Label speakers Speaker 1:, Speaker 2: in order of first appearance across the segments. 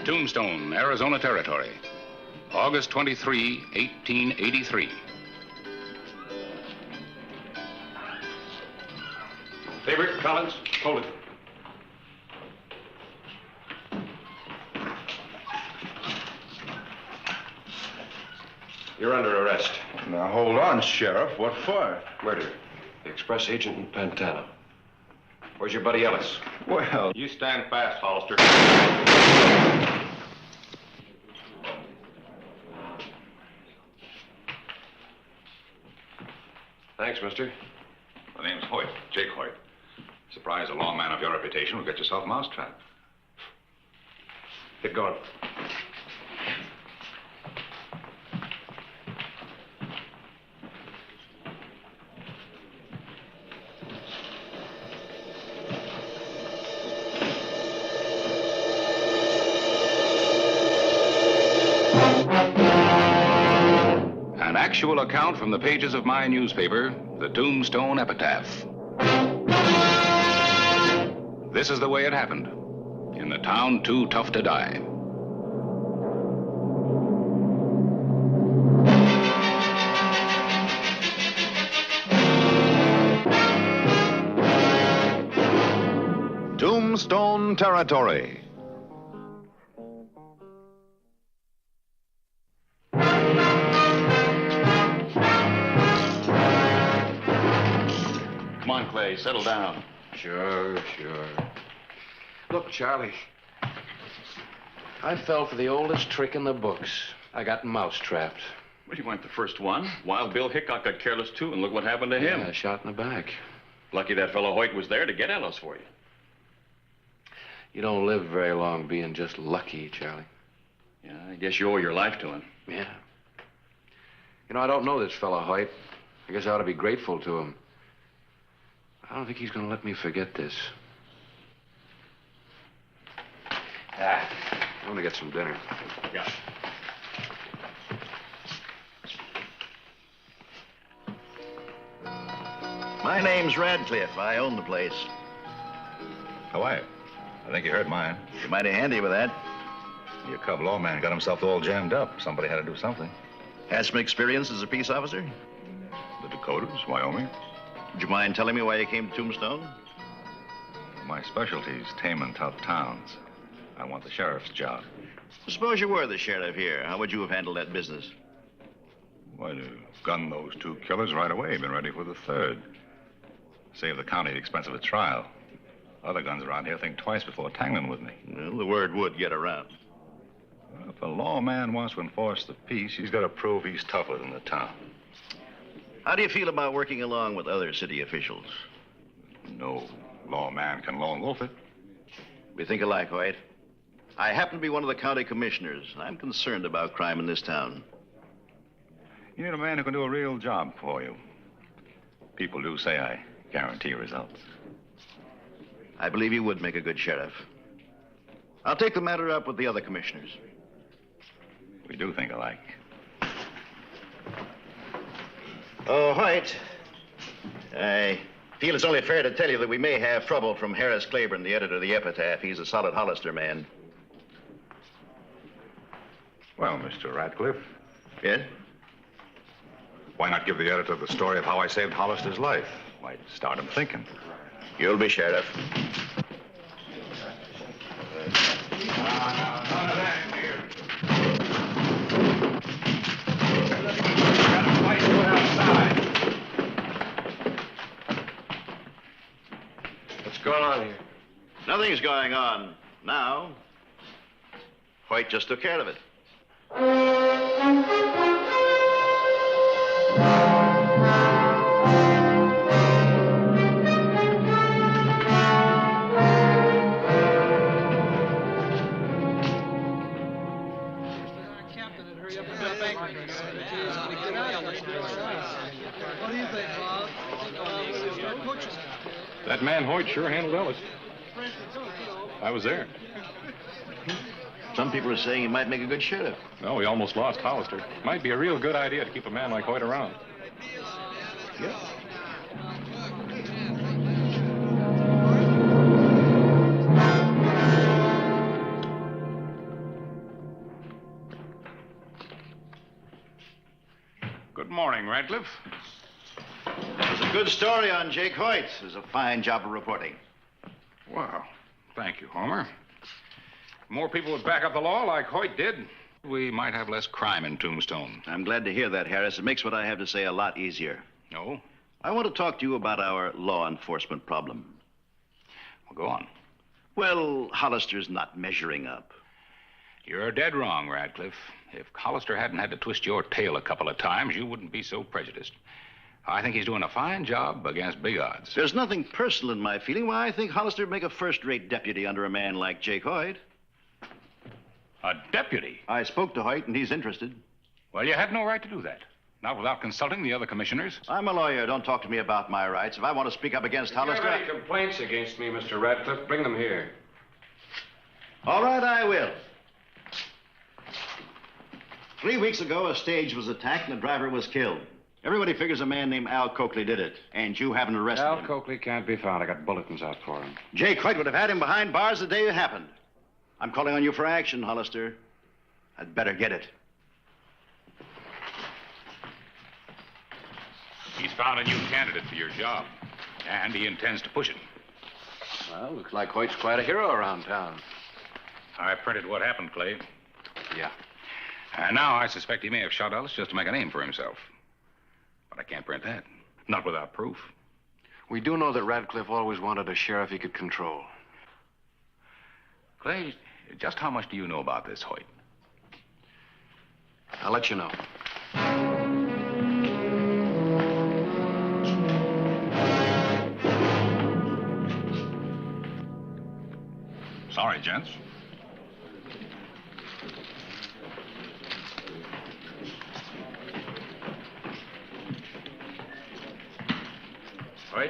Speaker 1: Tombstone, Arizona Territory. August 23, 1883.
Speaker 2: Favorite, Collins, hold it. You're under arrest.
Speaker 3: Now, hold on, Sheriff. What for?
Speaker 2: Murder. The express agent in Pantano. Where's your buddy Ellis?
Speaker 3: Well,
Speaker 2: You stand fast, Hollister. Thanks, mister.
Speaker 4: My name's Hoyt, Jake Hoyt. Surprised a lawman of your reputation will get yourself a mousetrap.
Speaker 2: Get going.
Speaker 1: An actual account from the pages of my newspaper, the Tombstone Epitaph. This is the way it happened, in the town too tough to die.
Speaker 5: Tombstone Territory.
Speaker 6: Come on, Clay, settle down.
Speaker 7: Sure. Look, Charlie, I fell for the oldest trick in the books. I got mouse-trapped.
Speaker 6: Well, you weren't the first one. Wild Bill Hickok got careless, too, and look what happened to him.
Speaker 7: Yeah, shot in the back.
Speaker 6: Lucky that fellow Hoyt was there to get Ellis for you.
Speaker 7: You don't live very long being just lucky, Charlie.
Speaker 6: Yeah, I guess you owe your life to him.
Speaker 7: Yeah. You know, I don't know this fellow Hoyt. I guess I ought to be grateful to him. I don't think he's going to let me forget this. I want to get some dinner.
Speaker 6: Yeah.
Speaker 8: My name's Radcliffe. I own the place.
Speaker 4: How are you? I think you heard mine.
Speaker 8: You're mighty handy with that.
Speaker 4: Your cub lawman got himself all jammed up. Somebody had to do something.
Speaker 8: Had some experience as a peace officer?
Speaker 4: The Dakotas, Wyoming.
Speaker 8: Would you mind telling me why you came to Tombstone?
Speaker 4: My specialty's taming tough towns. I want the sheriff's job.
Speaker 8: Suppose you were the sheriff here. How would you have handled that business?
Speaker 4: Why, to gun those two killers right away. Been ready for the third. Save the county the expense of a trial. Other guns around here think twice before tangling with me.
Speaker 8: Well, the word would get around.
Speaker 4: Well, if a lawman wants to enforce the peace, he's got to prove he's tougher than the town.
Speaker 8: How do you feel about working along with other city officials?
Speaker 4: No lawman can lone wolf it.
Speaker 8: We think alike, Hoyt. I happen to be one of the county commissioners, and I'm concerned about crime in this town.
Speaker 4: You need a man who can do a real job for you. People do say I guarantee results.
Speaker 8: I believe you would make a good sheriff. I'll take the matter up with the other commissioners.
Speaker 4: We do think alike.
Speaker 8: Oh, Hoyt, I feel it's only fair to tell you that we may have trouble from Harris Claiborne, the editor of the Epitaph. He's a solid Hollister man.
Speaker 4: Well, Mr. Radcliffe,
Speaker 8: Yes?
Speaker 4: why not give the editor the story of how I saved Hollister's life? Might start him thinking.
Speaker 8: You'll be sheriff.
Speaker 2: What's going on here?
Speaker 8: Nothing's going on now. Hoyt just took care of it.
Speaker 2: That man Hoyt sure handled Ellis. I was there.
Speaker 8: Some people are saying he might make a good sheriff.
Speaker 2: No, we almost lost Hollister. Might be a real good idea to keep a man like Hoyt around.
Speaker 8: Yeah.
Speaker 1: Radcliffe?
Speaker 8: It was a good story on Jake Hoyt. It was a fine job of reporting.
Speaker 1: Well, thank you, Homer. More people would back up the law like Hoyt did, we might have less crime in Tombstone.
Speaker 8: I'm glad to hear that, Harris. It makes what I have to say a lot easier.
Speaker 1: No?
Speaker 8: I want to talk to you about our law enforcement problem.
Speaker 1: Well, go on.
Speaker 8: Well, Hollister's not measuring up.
Speaker 1: You're dead wrong, Radcliffe. If Hollister hadn't had to twist your tail a couple of times, you wouldn't be so prejudiced. I think he's doing a fine job against big odds.
Speaker 8: There's nothing personal in my feeling. Why, I think Hollister would make a first-rate deputy under a man like Jake Hoyt.
Speaker 1: A deputy?
Speaker 8: I spoke to Hoyt, and he's interested.
Speaker 1: Well, you had no right to do that. Not without consulting the other commissioners.
Speaker 8: I'm a lawyer. Don't talk to me about my rights. If I want to speak up against Hollister...
Speaker 7: If you have any complaints against me, Mr. Radcliffe, bring them here.
Speaker 8: All right, I will. 3 weeks ago, a stage was attacked and the driver was killed. Everybody figures a man named Al Coakley did it, and you haven't arrested him.
Speaker 7: Al Coakley can't be found. I got bulletins out for him.
Speaker 8: Jake Hoyt would have had him behind bars the day it happened. I'm calling on you for action, Hollister. I'd better get it.
Speaker 1: He's found a new candidate for your job, and he intends to push it.
Speaker 7: Well, looks like Hoyt's quite a hero around town.
Speaker 1: I printed what happened, Clay.
Speaker 7: Yeah.
Speaker 1: And now I suspect he may have shot Ellis just to make a name for himself. But I can't print that. Not without proof.
Speaker 7: We do know that Radcliffe always wanted a sheriff he could control.
Speaker 1: Clay, just how much do you know about this Hoyt?
Speaker 7: I'll let you know.
Speaker 4: Sorry, gents.
Speaker 1: Hoyt?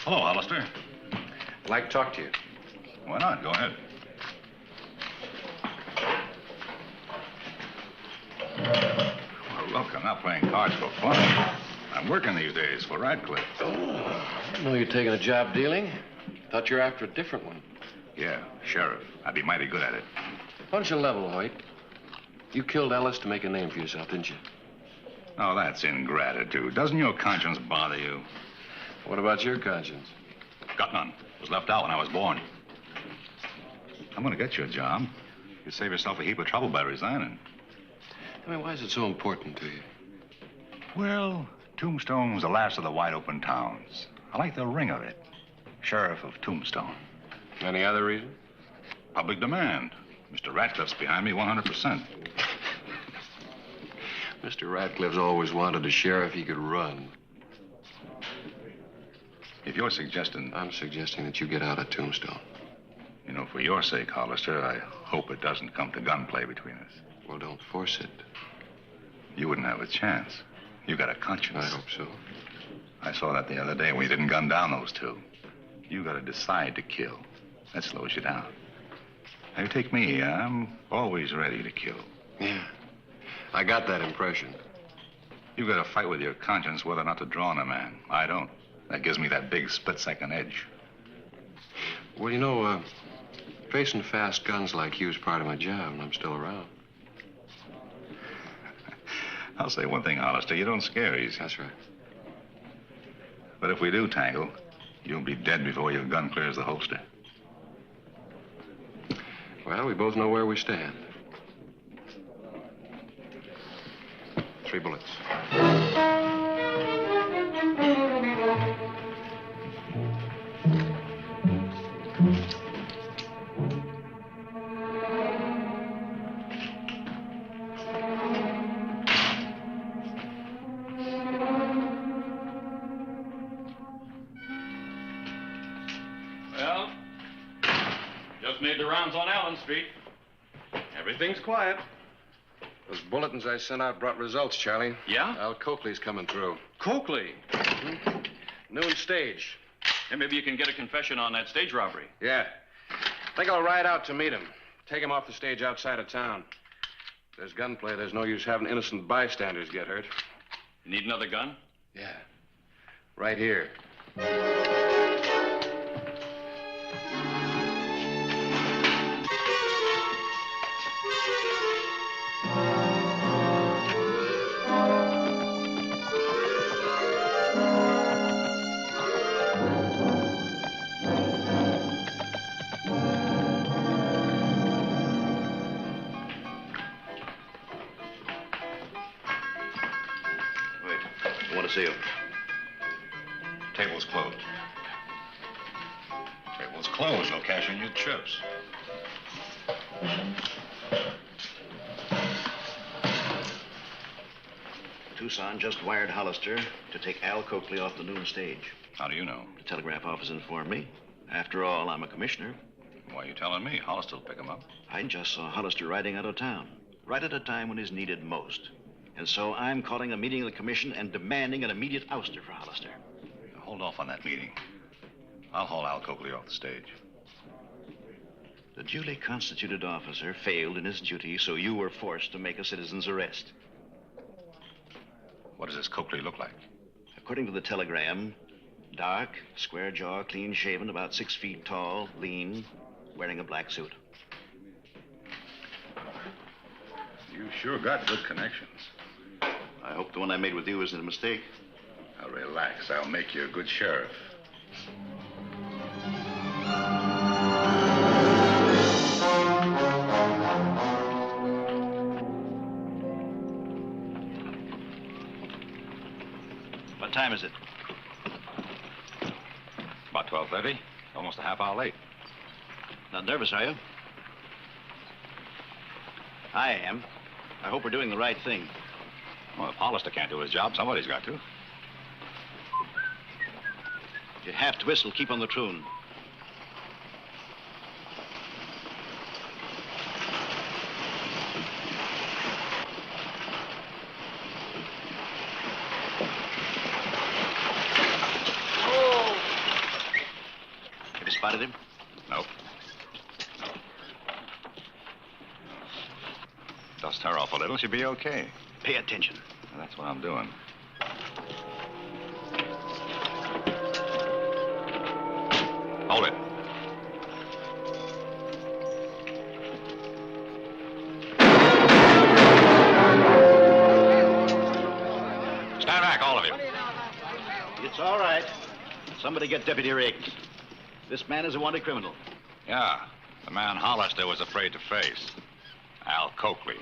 Speaker 4: Hello, Hollister.
Speaker 7: I'd like to talk to you.
Speaker 4: Why not? Go ahead. Well, look, I'm not playing cards for fun. I'm working these days for Radcliffe.
Speaker 7: I know you're taking a job dealing. Thought you're after a different one.
Speaker 4: Yeah, sheriff. I'd be mighty good at it.
Speaker 7: Why don't you level, Hoyt? You killed Ellis to make a name for yourself, didn't you?
Speaker 4: Oh, that's ingratitude. Doesn't your conscience bother you?
Speaker 7: What about your conscience?
Speaker 4: Got none. Was left out when I was born. I'm going to get you a job. You save yourself a heap of trouble by resigning.
Speaker 7: I mean, why is it so important to you?
Speaker 4: Well, Tombstone's the last of the wide open towns. I like the ring of it. Sheriff of Tombstone.
Speaker 7: Any other reason?
Speaker 4: Public demand. Mr. Radcliffe's behind me 100%.
Speaker 7: Mr. Radcliffe's always wanted a sheriff he could run.
Speaker 4: If you're suggesting...
Speaker 7: I'm suggesting that you get out of Tombstone.
Speaker 4: You know, for your sake, Hollister, I hope it doesn't come to gunplay between us.
Speaker 7: Well, don't force it.
Speaker 4: You wouldn't have a chance. You got a conscience.
Speaker 7: I hope so.
Speaker 4: I saw that the other day when you didn't gun down those two. You got to decide to kill. That slows you down. Now, you take me. I'm always ready to kill.
Speaker 7: Yeah. I got that impression.
Speaker 4: You got to fight with your conscience whether or not to draw on a man. I don't. That gives me that big split-second edge.
Speaker 7: Well, you know, facing fast guns like you is part of my job, and I'm still around.
Speaker 4: I'll say one thing, Hollister. You don't scare easy.
Speaker 7: That's right.
Speaker 4: But if we do tangle, you'll be dead before your gun clears the holster.
Speaker 7: Well, we both know where we stand. 3 bullets.
Speaker 6: Well, just made the rounds on Allen Street. Everything's quiet.
Speaker 7: Those bulletins I sent out brought results, Charlie.
Speaker 6: Yeah?
Speaker 7: Al Coakley's coming through.
Speaker 6: Coakley.
Speaker 7: Noon stage.
Speaker 6: And maybe you can get a confession on that stage robbery.
Speaker 7: Yeah. Think I'll ride out to meet him. Take him off the stage outside of town. If there's gunplay, there's no use having innocent bystanders get hurt.
Speaker 6: You need another gun?
Speaker 7: Yeah. Right here.
Speaker 8: to see you.
Speaker 4: Table's closed. Table's closed. No cash in your chips.
Speaker 8: Tucson just wired Hollister to take Al Coakley off the noon stage.
Speaker 4: How do you know?
Speaker 8: The telegraph office informed me. After all, I'm a commissioner.
Speaker 4: Why are you telling me? Hollister will pick him up.
Speaker 8: I just saw Hollister riding out of town, right at a time when he's needed most. And so I'm calling a meeting of the commission and demanding an immediate ouster for Hollister.
Speaker 4: Now, hold off on that meeting. I'll haul Al Coakley off the stage.
Speaker 8: The duly constituted officer failed in his duty, so you were forced to make a citizen's arrest.
Speaker 4: What does this Coakley look like?
Speaker 8: According to the telegram, dark, square jaw, clean shaven, about 6 feet tall, lean, wearing a black suit.
Speaker 4: You sure got good connections.
Speaker 8: I hope the one I made with you isn't a mistake.
Speaker 4: Now, relax. I'll make you a good sheriff.
Speaker 8: What time is it?
Speaker 4: About 12:30. Almost a half hour late.
Speaker 8: Not nervous, are you? I am. I hope we're doing the right thing.
Speaker 4: Well, if Hollister can't do his job, somebody's got to.
Speaker 8: If you have to whistle, keep on the tune. Have you spotted him?
Speaker 4: Nope. Dust her off a little, she'll be okay.
Speaker 8: Pay attention.
Speaker 4: Well, that's what I'm doing. Hold it. Stand back, all of you.
Speaker 8: It's all right. Somebody get Deputy Riggs. This man is a wanted criminal.
Speaker 4: Yeah, the man Hollister was afraid to face. Al Coakley.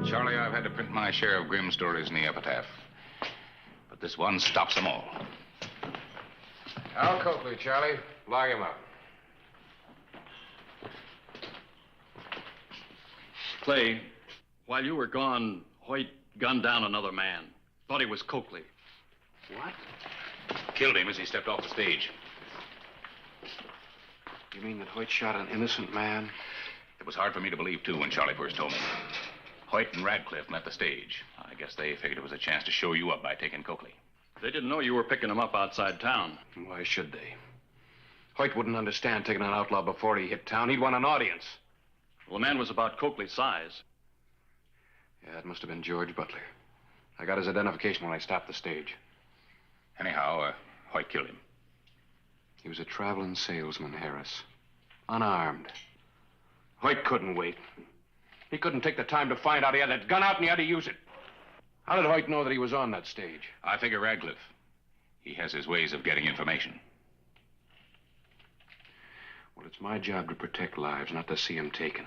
Speaker 1: Charlie, I've had to print my share of grim stories in the epitaph. But this one stops them all.
Speaker 7: Al Coakley, Charlie. Log him up.
Speaker 6: Clay, while you were gone, Hoyt gunned down another man. Thought he was Coakley.
Speaker 7: What?
Speaker 1: Killed him as he stepped off the stage.
Speaker 7: You mean that Hoyt shot an innocent man?
Speaker 1: It was hard for me to believe, too, when Charlie first told me. Hoyt and Radcliffe met the stage. I guess they figured it was a chance to show you up by taking Coakley.
Speaker 6: They didn't know you were picking him up outside town.
Speaker 7: Why should they? Hoyt wouldn't understand taking an outlaw before he hit town. He'd want an audience.
Speaker 6: Well, the man was about Coakley's size.
Speaker 7: Yeah, it must have been George Butler. I got his identification when I stopped the stage.
Speaker 1: Anyhow, Hoyt killed him.
Speaker 7: He was a traveling salesman, Harris. Unarmed. Hoyt couldn't wait. He couldn't take the time to find out he had that gun out and he had to use it. How did Hoyt know that he was on that stage?
Speaker 1: I figure Radcliffe. He has his ways of getting information.
Speaker 7: Well, it's my job to protect lives, not to see them taken.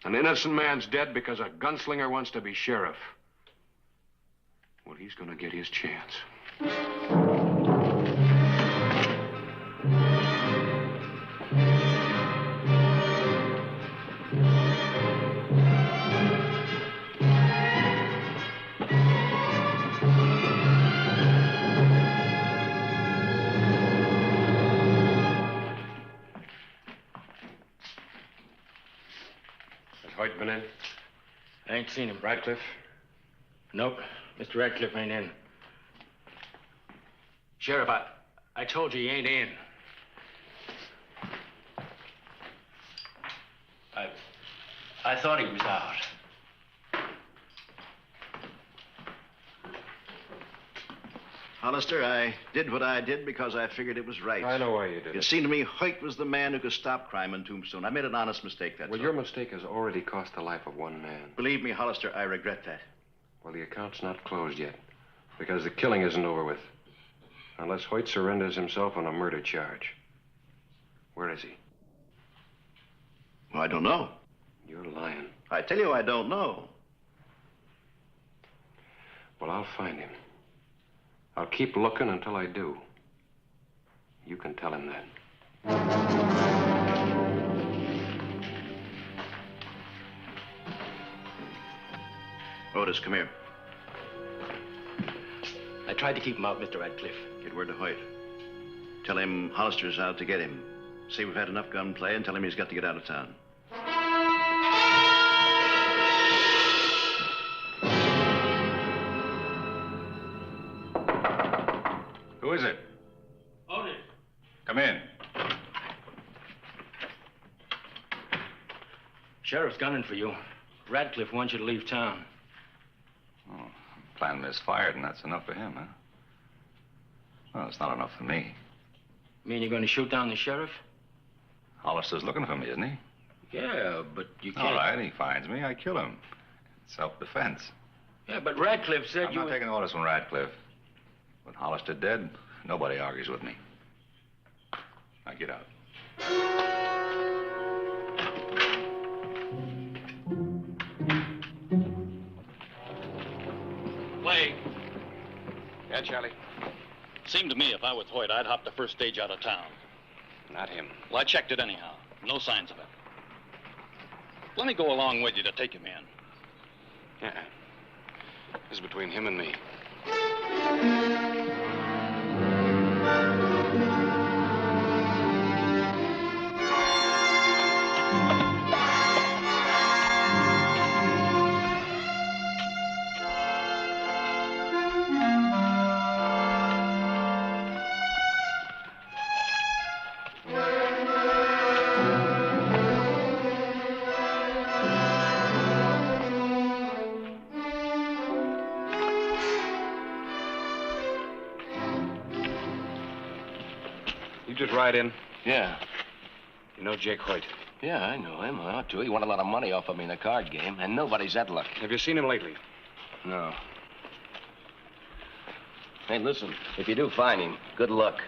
Speaker 7: An innocent man's dead because a gunslinger wants to be sheriff. Well, he's going to get his chance. Has Hoyt been in?
Speaker 9: I ain't seen him.
Speaker 7: Radcliffe?
Speaker 9: Nope. Mr. Radcliffe ain't in. Sheriff, I told you he ain't in. I thought he was out.
Speaker 8: Hollister, I did what I did because I figured it was right.
Speaker 7: I know why you did
Speaker 8: It
Speaker 7: it.
Speaker 8: seemed to me Hoyt was the man who could stop crime in Tombstone. I made an honest mistake, that's
Speaker 7: Well,
Speaker 8: all.
Speaker 7: your mistake has already cost the life of one man.
Speaker 8: Believe me, Hollister, I regret that.
Speaker 7: Well, the account's not closed yet, because the killing isn't over with. Unless Hoyt surrenders himself on a murder charge. Where is he?
Speaker 8: Well, I don't know.
Speaker 7: You're lying.
Speaker 8: I tell you, I don't know.
Speaker 7: Well, I'll find him. I'll keep looking until I do. You can tell him that.
Speaker 8: Otis, come here.
Speaker 9: I tried to keep him out, Mr. Radcliffe.
Speaker 8: Get word to Hoyt. Tell him Hollister's out to get him. Say we've had enough gunplay and tell him he's got to get out of town.
Speaker 4: Who is it?
Speaker 9: Otis.
Speaker 4: Come in.
Speaker 9: Sheriff's gunning for you. Radcliffe wants you to leave town.
Speaker 4: Oh, plan misfired, and that's enough for him, huh? Well, it's not enough for me.
Speaker 9: Mean you're going to shoot down the sheriff?
Speaker 4: Hollister's looking for me, isn't he?
Speaker 9: Yeah, but you can't.
Speaker 4: All right, he finds me, I kill him. Self-defense.
Speaker 9: Yeah, but Radcliffe said
Speaker 4: I'm
Speaker 9: you...
Speaker 4: not taking orders from Radcliffe. With Hollister dead, nobody argues with me. Now get out.
Speaker 6: Clay,
Speaker 7: Yeah, Charlie?
Speaker 6: seemed to me if I was Hoyt, I'd hop the first stage out of town.
Speaker 7: Not him.
Speaker 6: Well, I checked it anyhow. No signs of it. Let me go along with you to take him in.
Speaker 7: Yeah. This is between him and me. You just ride in.
Speaker 9: Yeah.
Speaker 7: You know Jake Hoyt.
Speaker 9: Yeah, I know him. I ought to. He won a lot of money off of me in a card game, and nobody's that lucky.
Speaker 7: Have you seen him lately?
Speaker 9: No. Hey, listen, if you do find him, good luck.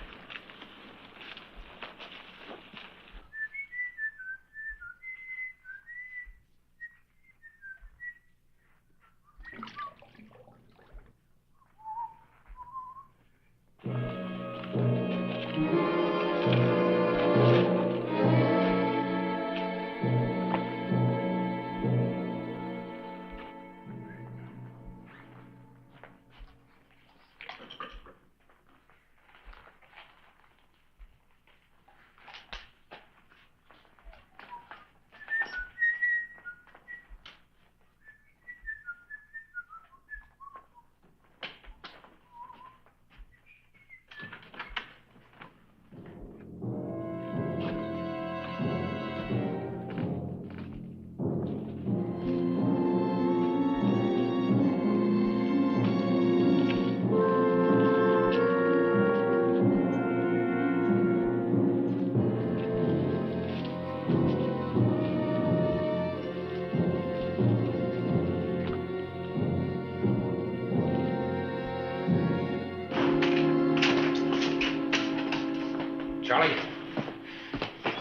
Speaker 1: Charlie,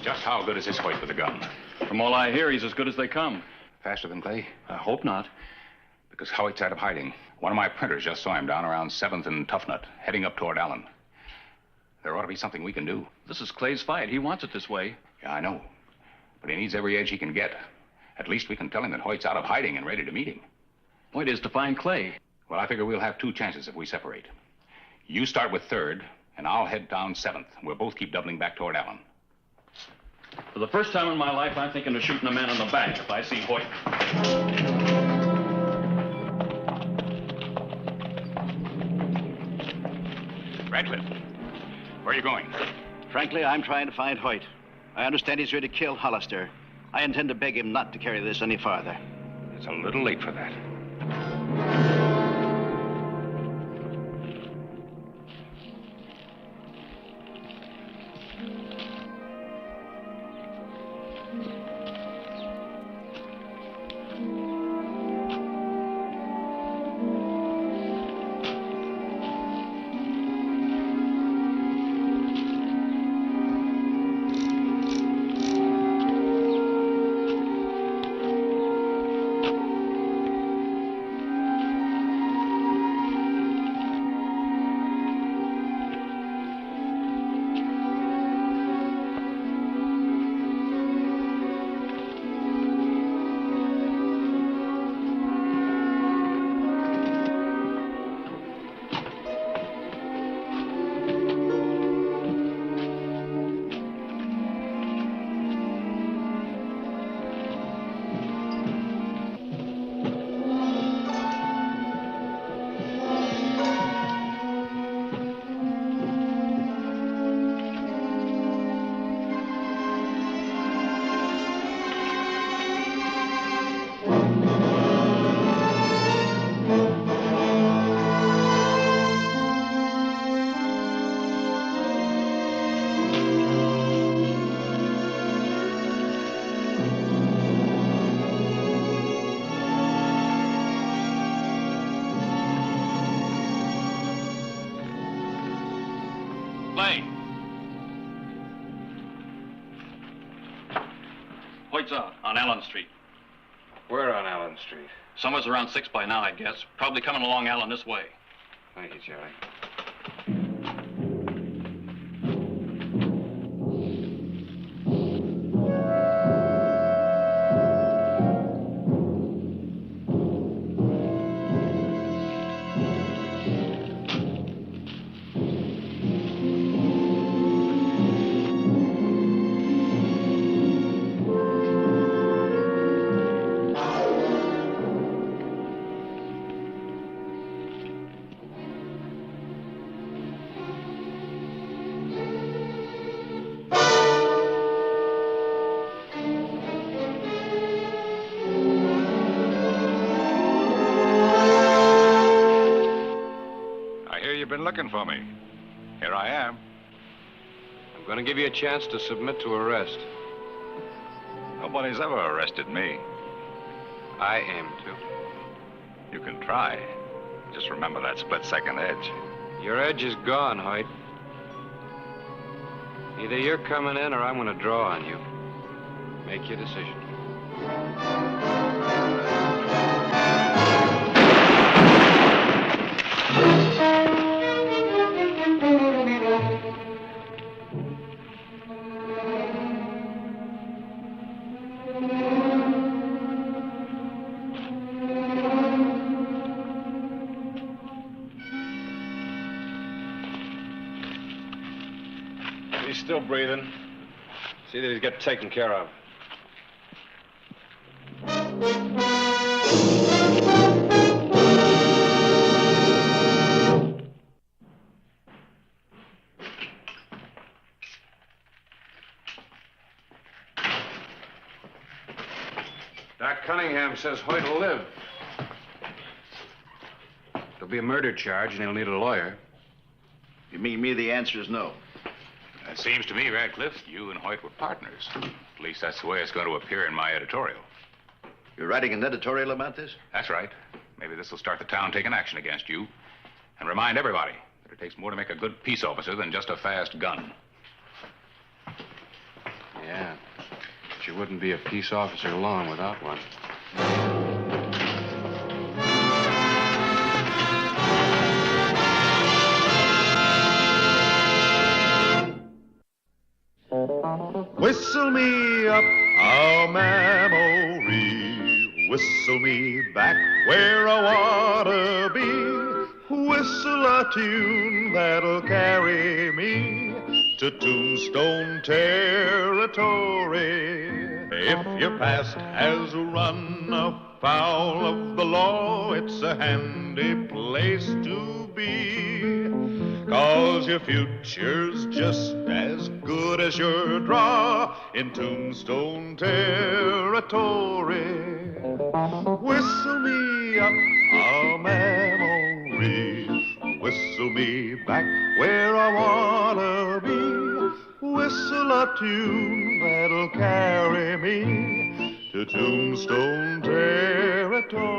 Speaker 1: just how good is this Hoyt with a gun?
Speaker 6: From all I hear, he's as good as they come.
Speaker 1: Faster than Clay?
Speaker 6: I hope not.
Speaker 1: Because Hoyt's out of hiding. One of my printers just saw him down around 7th and Toughnut, heading up toward Allen. There ought to be something we can do.
Speaker 6: This is Clay's fight. He wants it this way.
Speaker 1: Yeah, I know. But he needs every edge he can get. At least we can tell him that Hoyt's out of hiding and ready to meet him.
Speaker 6: Point is to find Clay.
Speaker 1: Well, I figure we'll have 2 chances if we separate. You start with 3rd, and I'll head down 7th. We'll both keep doubling back toward Allen.
Speaker 6: For the first time in my life, I'm thinking of shooting a man in the back if I see Hoyt.
Speaker 1: Radcliffe, where are you going?
Speaker 8: Frankly, I'm trying to find Hoyt. I understand he's ready to kill Hollister. I intend to beg him not to carry this any farther.
Speaker 1: It's a little late for that.
Speaker 6: Hoyt's out on Allen Street.
Speaker 7: Where on Allen Street?
Speaker 6: Somewhere's around 6 by now, I guess. Probably coming along Allen this way.
Speaker 7: Thank you, Charlie.
Speaker 4: You've been looking for me. Here I am.
Speaker 7: I'm going to give you a chance to submit to arrest.
Speaker 4: Nobody's ever arrested me.
Speaker 7: I aim to.
Speaker 4: You can try. Just remember that split-second edge.
Speaker 7: Your edge is gone, Hoyt. Either you're coming in or I'm going to draw on you. Make your decision. He's still breathing. See that he's got taken care of. Doc Cunningham says Hoyt will live. There'll be a murder charge, and he'll need a lawyer.
Speaker 8: You mean me, the answer is no.
Speaker 1: It seems to me, Radcliffe, you and Hoyt were partners. At least that's the way it's going to appear in my editorial.
Speaker 8: You're writing an editorial about this?
Speaker 1: That's right. Maybe this will start the town taking action against you and remind everybody that it takes more to make a good peace officer than just a fast gun.
Speaker 7: Yeah. But you wouldn't be a peace officer long without one.
Speaker 5: Whistle me up a memory, whistle me back where I wanna be, whistle a tune that'll carry me to Tombstone territory. If your past has run afoul of the law, it's a handy place to be. 'Cause your future's just as good as your draw in Tombstone territory. Whistle me up a memory, whistle me back where I wanna be, whistle a tune that'll carry me to Tombstone territory.